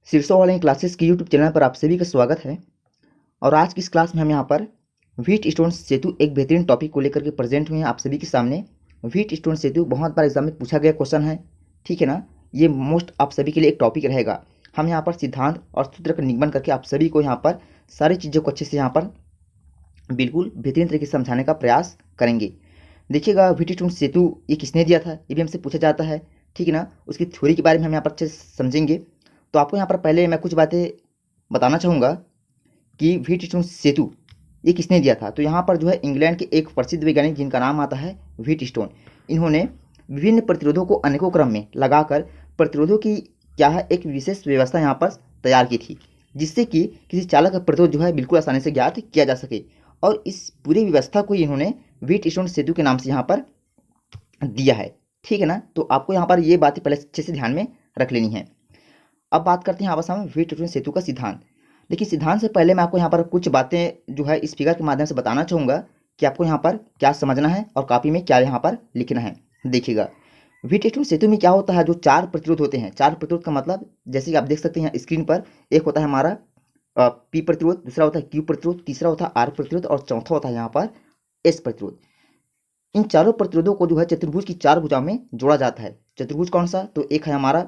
शीर्षों वाले क्लासेस की YouTube channel पर आप सभी का स्वागत है। और आज की इस क्लास में हम यहाँ पर व्हीटस्टोन सेतु एक बेहतरीन टॉपिक को लेकर के प्रेजेंट हुए हैं आप सभी के सामने। व्हीटस्टोन सेतु बहुत बार एग्जाम में पूछा गया क्वेश्चन है, ठीक है ना। ये मोस्ट आप सभी के लिए एक टॉपिक रहेगा। हम यहाँ पर सिद्धांत और सूत्र का निगमन करके आप सभी को यहाँ पर सारी चीज़ों को अच्छे से यहाँ पर बिल्कुल बेहतरीन तरीके से समझाने का प्रयास करेंगे। देखिएगा, व्हीटस्टोन सेतु ये किसने दिया था, ये भी हमसे पूछा जाता है, ठीक है ना। उसकी थ्योरी के बारे में हम यहाँ पर अच्छे से समझेंगे। तो आपको यहाँ पर पहले मैं कुछ बातें बताना चाहूँगा कि व्हीटस्टोन सेतु ये किसने दिया था। तो यहाँ पर जो है इंग्लैंड के एक प्रसिद्ध वैज्ञानिक जिनका नाम आता है व्हीटस्टोन, इन्होंने विभिन्न प्रतिरोधों को अनेकों क्रम में लगाकर प्रतिरोधों की क्या है एक विशेष व्यवस्था यहाँ पर तैयार की थी, जिससे कि किसी चालक का प्रतिरोध जो है बिल्कुल आसानी से ज्ञात किया जा सके। और इस पूरी व्यवस्था को इन्होंने व्हीटस्टोन सेतु के नाम से यहाँ पर दिया है, ठीक है ना। तो आपको यहाँ पर ये बातें पहले अच्छे से ध्यान में रख लेनी है। अब बात करते हैं आपस में व्हीटस्टोन सेतु का सिद्धांत। लेकिन सिद्धांत से पहले मैं आपको यहाँ पर कुछ बातें जो है इस फिगर के माध्यम से बताना चाहूँगा कि आपको यहाँ पर क्या समझना है और कॉपी में क्या यहाँ पर लिखना है। देखिएगा, व्हीटस्टोन सेतु में क्या होता है, जो चार प्रतिरोध होते हैं। चार प्रतिरोध का मतलब जैसे कि आप देख सकते हैं स्क्रीन पर, एक होता है हमारा पी प्रतिरोध, दूसरा होता है क्यू प्रतिरोध, तीसरा होता है आर प्रतिरोध और चौथा होता है यहाँ पर एस प्रतिरोध। इन चारों प्रतिरोधों को जो है चतुर्भुज की चार भुजाओं में जोड़ा जाता है। चतुर्भुज कौन सा, तो एक है हमारा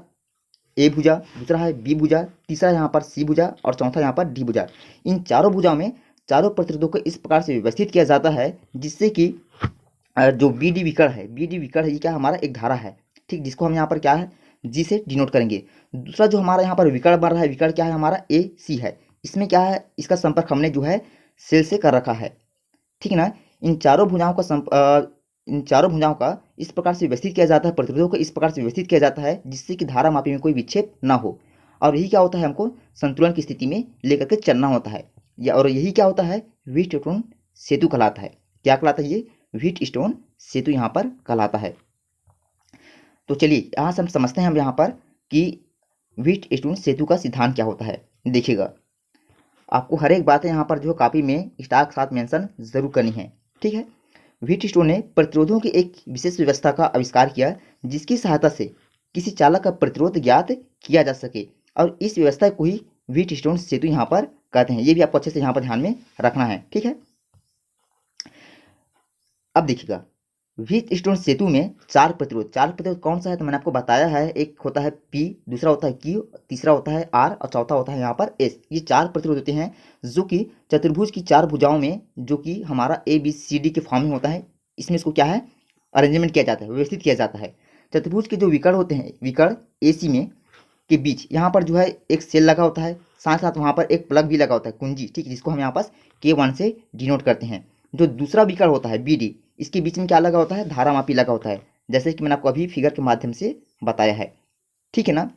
ए भुजा, दूसरा है बी भुजा, तीसरा यहाँ पर सी भुजा और चौथा यहाँ पर डी भुजा। इन चारों भुजाओं में चारों प्रतिरोधों को इस प्रकार से व्यवस्थित किया जाता है जिससे कि जो बी डी विकर्ण है, बी डी विकर्ण है ये क्या हमारा एक धारा है, ठीक, जिसको हम यहाँ पर क्या है जी से डिनोट करेंगे। दूसरा जो हमारा यहाँ पर विकर्ण बन रहा है, विकर्ण क्या है हमारा ए सी है, इसमें क्या है इसका संपर्क हमने जो है सेल से कर रखा है, ठीक है ना। इन चारों भुजाओं का इस प्रकार से व्यवस्थित किया जाता है, प्रतिरोधों को इस प्रकार से व्यवस्थित किया जाता है जिससे कि धारा मापी में कोई विक्षेप ना हो। और यही क्या होता है, हमको संतुलन की स्थिति में लेकर के चलना होता है। और यही क्या होता है, व्हीटस्टोन सेतु कहलाता है। क्या कहलाता है ये, व्हीटस्टोन सेतु यहाँ पर कहलाता है। तो चलिए यहाँ से हम समझते हैं हम यहाँ पर कि व्हीटस्टोन सेतु का सिद्धांत क्या होता है। देखिएगा, आपको हर एक बातें यहाँ पर जो कॉपी में स्टार साथ मेंशन जरूर करनी है, ठीक है। व्हीटस्टोन ने प्रतिरोधों की एक विशेष व्यवस्था का आविष्कार किया जिसकी सहायता से किसी चालक का प्रतिरोध ज्ञात किया जा सके, और इस व्यवस्था को ही व्हीटस्टोन सेतु यहाँ पर कहते हैं। ये भी आपको अच्छे से यहाँ पर ध्यान में रखना है, ठीक है। अब देखिएगा, व्हीटस्टोन सेतु में चार प्रतिरोध कौन सा है, तो मैंने आपको बताया है, एक होता है पी, दूसरा होता है क्यू, तीसरा होता है आर और चौथा होता है यहाँ पर एस। ये चार प्रतिरोध होते हैं जो कि चतुर्भुज की चार भुजाओं में, जो कि हमारा ए बी सी डी के फॉर्म में होता है, इसमें इसको क्या है अरेंजमेंट किया जाता है, व्यवस्थित किया जाता है। चतुर्भुज के जो विकर्ण होते हैं, विकर्ण ए सी में के बीच यहाँ पर जो है एक सेल लगा होता है, साथ साथ वहाँ पर एक प्लग भी लगा होता है, कुंजी, ठीक, जिसको हम यहाँ पर K1 से डिनोट करते हैं। जो दूसरा विकर्ण होता है बी डी, इसके बीच में क्या लगा होता है, धारामापी लगा होता है, जैसे कि मैंने आपको अभी फिगर के माध्यम से बताया है, ठीक है ना।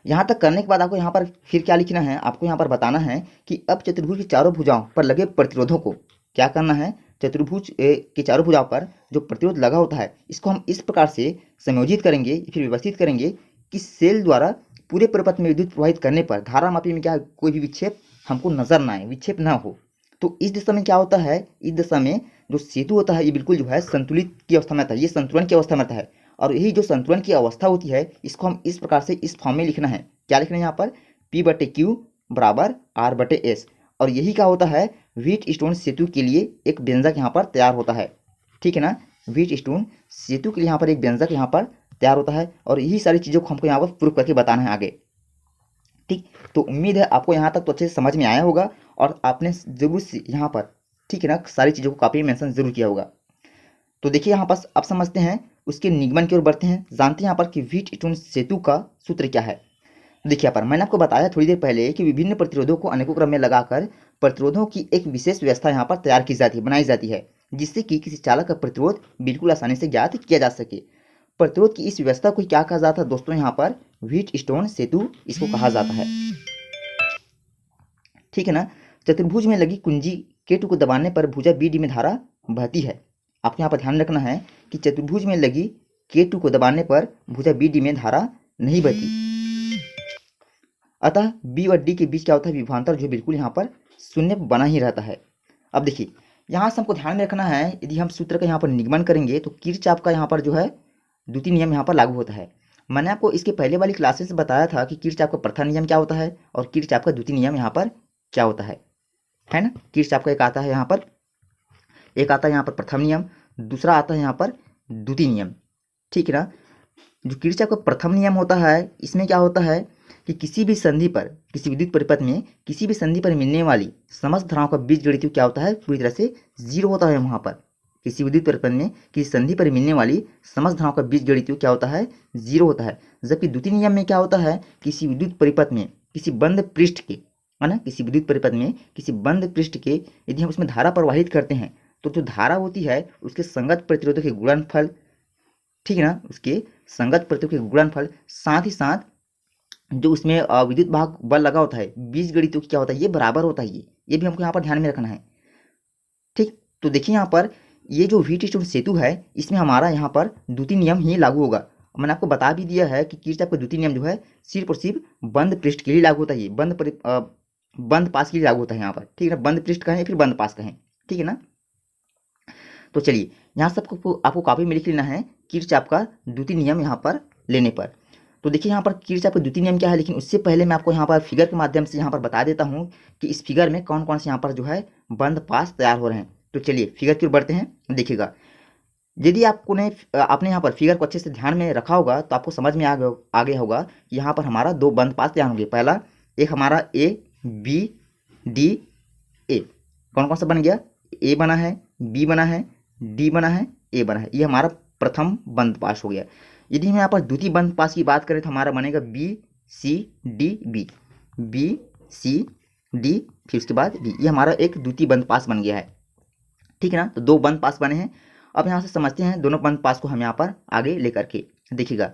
यहाँ तक करने के बाद आपको यहाँ पर फिर क्या लिखना है, आपको यहाँ पर बताना है कि अब चतुर्भुज की चारों भुजाओं पर लगे प्रतिरोधों को क्या करना है, चतुर्भुज के चारों भुजाओं पर जो प्रतिरोध लगा होता है इसको हम इस प्रकार से संयोजित करेंगे, फिर व्यवस्थित करेंगे कि सेल द्वारा पूरे परिपथ में विद्युत प्रवाहित करने पर धारामापी में क्या कोई भी विक्षेप हमको नजर ना आए, विक्षेप ना हो। तो इस दिशा में क्या होता है, इस दिशा में जो सेतु होता है ये बिल्कुल जो है संतुलित की अवस्था में रहता है, ये संतुलन की अवस्था में रहता है। और यही जो संतुलन की अवस्था होती है इसको हम इस प्रकार से इस फॉर्म में लिखना है। क्या लिखना है यहाँ पर, P बटे क्यू बराबर R बटे एस। और यही क्या होता है, व्हीटस्टोन सेतु के लिए एक व्यंजक यहाँ पर तैयार होता है, ठीक है ना। व्हीटस्टोन सेतु के लिए यहाँ पर एक व्यंजक यहाँ पर तैयार होता है और यही सारी चीज़ों को हमको यहाँ पर प्रूव करके बताना है आगे, ठीक। तो उम्मीद है आपको यहाँ तक तो अच्छे से समझ में आया होगा और आपने जरूर यहाँ पर, ठीक है ना, सारी चीज़ों को कॉपी में मेंशन जरूर किया होगा। तो देखिए यहाँ पर अब समझते हैं उसके निगमन की ओर बढ़ते हैं, जानते हैं यहाँ पर कि व्हीटस्टोन सेतु का सूत्र क्या है। देखिए यहाँ पर मैंने आपको बताया थोड़ी देर पहले कि विभिन्न प्रतिरोधों को अनेकों क्रम में लगाकर प्रतिरोधों की एक विशेष व्यवस्था यहाँ पर तैयार की जाती है, बनाई जाती है, जिससे कि किसी चालक का प्रतिरोध बिल्कुल आसानी से ज्ञात किया जा सके। प्रतिरोध की इस व्यवस्था को क्या कहा जाता है दोस्तों, यहाँ पर व्हीटस्टोन सेतु इसको कहा जाता है, ठीक है ना। चतुर्भुज में लगी कुंजी K2 को दबाने पर भुजा BD में धारा बहती है। आपको यहाँ पर ध्यान रखना है कि चतुर्भुज में लगी K2 को दबाने पर भुजा BD में धारा नहीं बहती, अतः B और D के बीच क्या होता है, विभवांतर जो बिल्कुल यहाँ पर शून्य बना ही रहता है। अब देखिए यहाँ से हमको ध्यान में रखना है, यदि हम सूत्र का यहाँ पर निगमन करेंगे तो किरचॉफ का यहाँ पर जो है द्वितीय नियम यहाँ पर लागू होता है। मैंने आपको इसके पहले वाली क्लासेस में बताया था कि किरचॉफ का प्रथम नियम क्या होता है और किरचॉफ का द्वितीय नियम यहाँ पर क्या होता है ना। किरचॉफ का एक आता है यहाँ पर, एक आता है यहाँ पर प्रथम नियम, दूसरा आता है यहाँ पर द्वितीय नियम, ठीक है ना। जो किरचॉफ का प्रथम नियम होता है, इसमें क्या होता है कि किसी भी संधि पर, किसी विद्युत परिपथ में किसी भी संधि पर मिलने वाली समस्त धाराओं का बीजगणित क्या होता है, पूरी तरह से जीरो होता है। वहाँ पर किसी विद्युत परिपथ में किसी संधि पर मिलने वाली समस्त धाराओं का बीजगणित क्या होता है, जीरो होता है। जबकि द्वितीय नियम में क्या होता है, किसी विद्युत परिपथ में किसी बंद पृष्ठ के, है ना, किसी विद्युत परिपथ में किसी बंद पृष्ठ के यदि हम उसमें धारा प्रवाहित करते हैं तो जो धारा होती है उसके संगत प्रतिरोधों के गुणनफल, ठीक है ना, उसके संगत प्रतिरोधों के गुणनफल, साथ ही साथ जो उसमें विद्युत भाग बल लगा होता है बीजगणित क्या होता है, ये बराबर होता है। ये भी हमको यहाँ पर ध्यान में रखना है, ठीक। तो देखिए यहाँ पर ये जो व्हीट स्टोन सेतु है, इसमें हमारा यहाँ पर द्वितीय नियम ही लागू होगा। मैंने आपको बता भी दिया है कि किरचॉफ का द्वितीय नियम जो है सिर्फ और सिर्फ बंद पृष्ठ के लिए लागू होता है। ये बंद पास के लिए लागू होता है यहाँ पर, ठीक है ना। बंद पृष्ठ कहें फिर बंद पास कहें, ठीक है ना। तो चलिए यहाँ सबको आपको कॉपी में लिख लेना है किरचॉफ का द्वितीय नियम यहाँ पर लेने पर। तो देखिए यहाँ पर किरचॉफ का द्वितीय नियम क्या है, लेकिन उससे पहले मैं आपको यहाँ पर फिगर के माध्यम से यहाँ पर बता देता हूँ कि इस फिगर में कौन कौन से यहाँ पर जो है बंद पास तैयार हो रहे हैं। तो चलिए फिगर की ओर बढ़ते हैं। देखिएगा, यदि आपने यहाँ पर फिगर को अच्छे से ध्यान में रखा होगा तो आपको समझ में आ गया होगा कि यहाँ पर हमारा दो बंद पास तैयार होंगे। पहला एक हमारा ए बी डी ए, कौन कौन सा बन गया, ए बना है, बी बना है, डी बना है, ए बना है। ये हमारा प्रथम बंद पास हो गया। यदि हम यहाँ पर द्वितीय बंद पास की बात करें तो हमारा बनेगा B C D B, B C D, फिर उसके बाद बी। ये हमारा एक द्वितीय बंद पास बन गया है, ठीक है ना। तो दो बंद पास बने हैं। अब यहाँ से समझते हैं दोनों बंद पास को हम यहाँ पर आगे लेकर के। देखिएगा,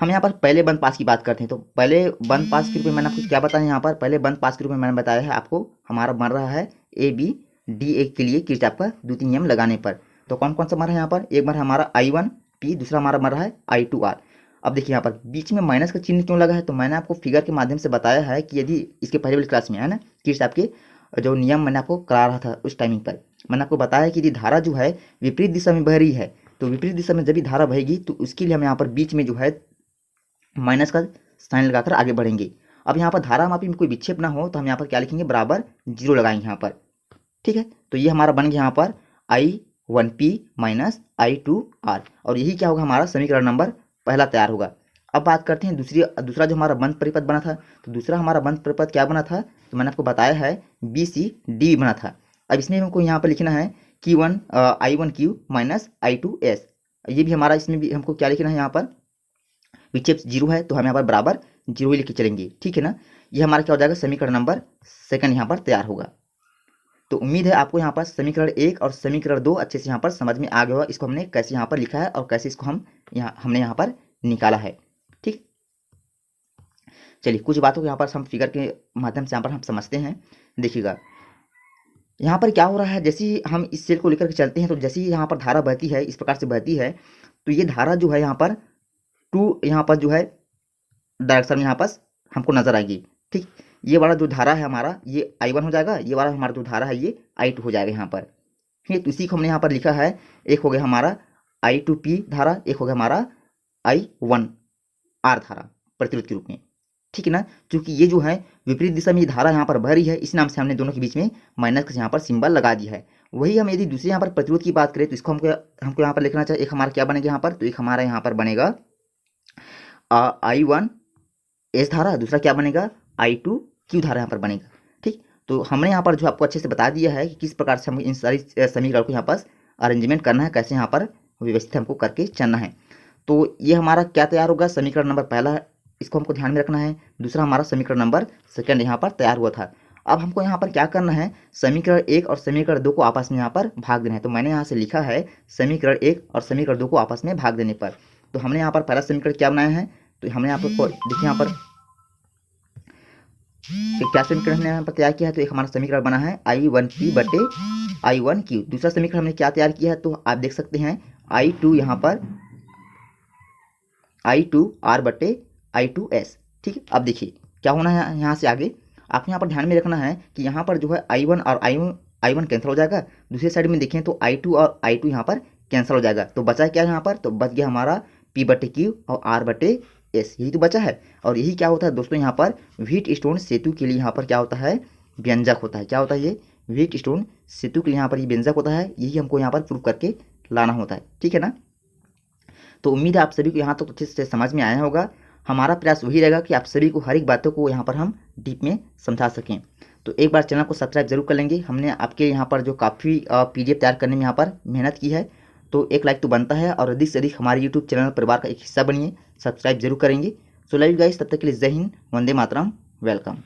हम यहाँ पर पहले बंद पास की बात करते हैं। तो पहले बंद पास के रूप में मैंने आपको क्या बताया, यहाँ पर पहले बंद पास के रूप में मैंने बताया है आपको हमारा बन रहा है ए बी डी ए के लिए किरचॉफ का द्वितीय नियम लगाने पर। तो कौन कौन सा बन रहा है यहाँ पर, एक बार हमारा I1 P, दूसरा हमारा बन रहा है I2R। अब देखिए यहाँ पर बीच में माइनस का चिन्ह क्यों लगा है, तो मैंने आपको फिगर के माध्यम से बताया है कि यदि इसके पहले वाली क्लास में है ना किरचॉफ के जो नियम मैंने आपको करा रहा था उस टाइमिंग पर, मैंने आपको बताया कि यदि धारा जो है विपरीत दिशा में बह रही है तो विपरीत दिशा में जब भी धारा बहेगी तो उसके लिए हम यहाँ पर बीच में जो है माइनस का साइन लगाकर आगे बढ़ेंगे। अब यहाँ पर धारा मापी में कोई विक्षेप ना हो तो हम यहाँ पर क्या लिखेंगे, बराबर जीरो लगाएंगे यहाँ पर, ठीक है। तो ये हमारा बन गया यहाँ पर I1P माइनस I2R, और यही क्या होगा, हमारा समीकरण नंबर पहला तैयार होगा। अब बात करते हैं दूसरा जो हमारा बंद परिपथ बना था। तो दूसरा हमारा बंद परिपथ क्या बना था, तो मैंने आपको बताया है BCD बना था। अब इसमें हमको यहाँ पर लिखना है I1Q माइनस I2S। ये भी हमारा, इसमें भी हमको क्या लिखना है, यहाँ पर विक्षेप जीरो है तो हम यहाँ पर बराबर जीरो ही लिख के चलेंगे, ठीक है ना। ये हमारा क्या हो जाएगा, समीकरण नंबर सेकंड यहाँ पर तैयार होगा। तो उम्मीद है आपको यहाँ पर समीकरण एक और समीकरण दो अच्छे से यहाँ पर समझ में आ गया होगा। इसको हमने कैसे यहाँ पर लिखा है और कैसे इसको हमने यहाँ पर निकाला है, ठीक। चलिए कुछ बातों को यहाँ पर हम फिगर के माध्यम से यहाँ पर हम समझते हैं। देखिएगा यहाँ पर क्या हो रहा है, जैसे ही हम इस सेल को लेकर के चलते हैं तो जैसे ही यहाँ पर धारा बहती है, इस प्रकार से बहती है, तो ये धारा जो है यहाँ पर यहाँ पर जो है डायरेक्शन में यहाँ पर हमको नजर आएगी, ठीक। ये वाला जो धारा है हमारा ये I1 हो जाएगा, ये वाला हमारा जो धारा है ये I2 हो जाएगा यहाँ पर, ठीक है। तो इसी को हमने यहाँ पर लिखा है, एक हो गया हमारा I2P धारा, एक हो गया हमारा I1R धारा प्रतिरोध के रूप में, ठीक है ना। क्योंकि ये जो है विपरीत दिशा में ये धारा यहाँ पर बह रही है, इस नाम से हमने दोनों के बीच में माइनस का यहाँ पर सिंबल लगा दिया है। वही हम यदि दूसरे यहाँ पर प्रतिरोध की बात करें तो इसको हमको यहाँ पर लिखना चाहिए। एक हमारा क्या बनेगा यहाँ पर, तो एक हमारा यहाँ पर बनेगा I1S धारा, दूसरा क्या बनेगा I2Q धारा यहाँ पर बनेगा, ठीक। तो हमने यहाँ पर जो आपको अच्छे से बता दिया है कि किस प्रकार से हम इन सारी समीकरण को यहाँ पर अरेंजमेंट करना है, कैसे यहाँ पर व्यवस्थित हमको करके चलना है। तो ये हमारा क्या तैयार होगा, समीकरण नंबर पहला, इसको हमको ध्यान में रखना है। दूसरा हमारा समीकरण नंबर सेकंड यहाँ पर तैयार हुआ था। अब हमको यहाँ पर क्या करना है, समीकरण एक और समीकरण दो को आपस में यहाँ पर भाग देना है। तो मैंने यहाँ से लिखा है समीकरण एक और समीकरण दो को आपस में भाग देने पर। तो हमने यहाँ पर पहला समीकरण क्या बनाया है, तो हमने यहाँ पर देखिए यहाँ पर क्या समीकरण हमने यहाँ पर तैयार किया है। तो एक हमारा समीकरण बना है I1P बटे I1Q। दूसरा समीकरण हमने क्या तैयार किया है, तो आप देख सकते हैं I2 यहाँ पर I2R बटे I2S, ठीक है। अब देखिए क्या होना है, यहाँ से आगे आपको यहाँ पर ध्यान में रखना है कि यहाँ पर जो है I1 और I1 कैंसिल हो जाएगा। दूसरी साइड में देखें तो I2 और I2 यहाँ पर कैंसिल हो जाएगा। तो बचा क्या यहाँ पर, तो बच गया हमारा P बटे Q और R बटे एस, यही तो बचा है। और यही क्या होता है दोस्तों, यहाँ पर व्हीट स्टोन सेतु के लिए यहाँ पर क्या होता है, व्यंजक होता है। क्या होता है ये, व्हीट स्टोन सेतु के लिए यहाँ पर ये व्यंजक होता है, यही हमको यहाँ पर प्रूव करके लाना होता है, ठीक है ना। तो उम्मीद है आप सभी को यहाँ तक तो अच्छे से समझ में आया होगा। हमारा प्रयास वही रहेगा कि आप सभी को हर एक बातों को यहाँ पर हम डीप में समझा सकें। तो एक बार चैनल को सब्सक्राइब जरूर कर लेंगे। हमने आपके यहाँ पर जो काफ़ी PDF तैयार करने में यहाँ पर मेहनत की है, तो एक लाइक तो बनता है, और अधिक से अधिक हमारे यूट्यूब चैनल परिवार का एक हिस्सा बनिए, सब्सक्राइब जरूर करेंगे। सो लाइव गाइस, तब तक के लिए जय हिंद, वंदे मातरम, वेलकम।